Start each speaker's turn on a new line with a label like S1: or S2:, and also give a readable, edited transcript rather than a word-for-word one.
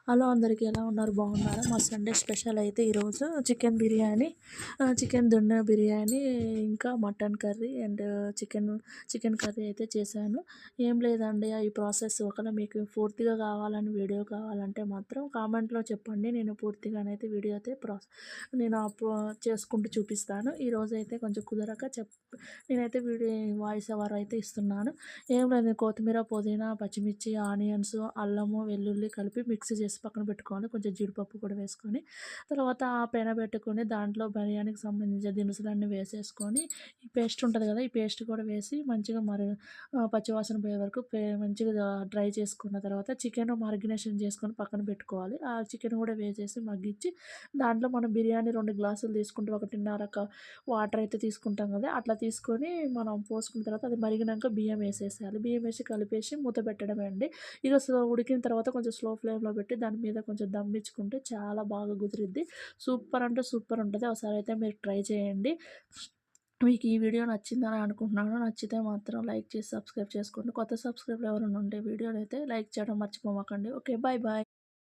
S1: Hello అందరికీ ఎలా ఉన్నారు? బాగున్నారా? మా సండే స్పెషల్ అయితే ఈరోజు చికెన్ బిర్యానీ, చికెన్ దొన్నె బిర్యానీ, ఇంకా mutton curry and chicken chicken curry అయితే చేశాను. ఏం లేదండి ఈ ప్రాసెస్ ఒకవేళ మీకు పూర్తిగా కావాలని వీడియో కావాలంటే మాత్రం కామెంట్లో చెప్పండి. నేను పూర్తిగానైతే వీడియో అయితే నేను చేసుకుంటూ చూపిస్తాను. ఈరోజైతే కొంచెం కుదరక నేనైతే వీడియో వాయిస్ ఓవర్ అయితే ఇస్తున్నాను. ఏం లేదు కొత్తిమీర, పుదీనా, పచ్చిమిర్చి, ఆనియన్స్, అల్లము, వెల్లుల్లి కలిపి మిక్సీ చేసి పక్కన పెట్టుకోవాలి. కొంచెం జీడిపప్పు కూడా వేసుకొని, తర్వాత ఆ పెన పెట్టుకొని దాంట్లో బిర్యానీకి సంబంధించిన దినుసులన్నీ వేసేసుకొని, ఈ పేస్ట్ ఉంటది కదా! ఈ పేస్ట్ కూడా వేసి మంచిగా పచ్చివాసన పోయే వరకు మంచిగా డ్రై చేసుకున్న తర్వాత చికెన్ మారినేషన్ చేసుకొని పక్కన పెట్టుకోవాలి. ఆ చికెన్ కూడా వేసేసి మగ్గించి దాంట్లో మనం బిర్యానీ 2 గ్లాసులు తీసుకుంటే 1:30 వాటర్ అయితే తీసుకుంటాం కదా! అట్లా తీసుకొని మనం పోసుకున్న తర్వాత అది మరిగినాక బియ్యం వేసేసేయాలి. బియ్యం వేసి కలిపేసి మూత పెట్టడమే అండి. ఇక ఉడికిన తర్వాత కొంచెం స్లో ఫ్లేమ్‌లో పెట్టి దాని మీద కొంచెం దమ్ ఇచ్చుకుంటే చాలా బాగా కుదిరిద్ది. సూపర్ అంటే సూపర్ ఉంటది. ఒకసారి అయితే మీరు ట్రై చేయండి. మీకు ఈ వీడియో నచ్చిందని అనుకుంటున్నాను. నచ్చితే మాత్రం లైక్ చేసి సబ్స్క్రైబ్ చేసుకోండి. కొత్త సబ్స్క్రైబర్లు ఎవరైనా ఉంటే వీడియోనైతే లైక్ చేయడం మర్చిపోమాకండి. ఓకే. Bye bye.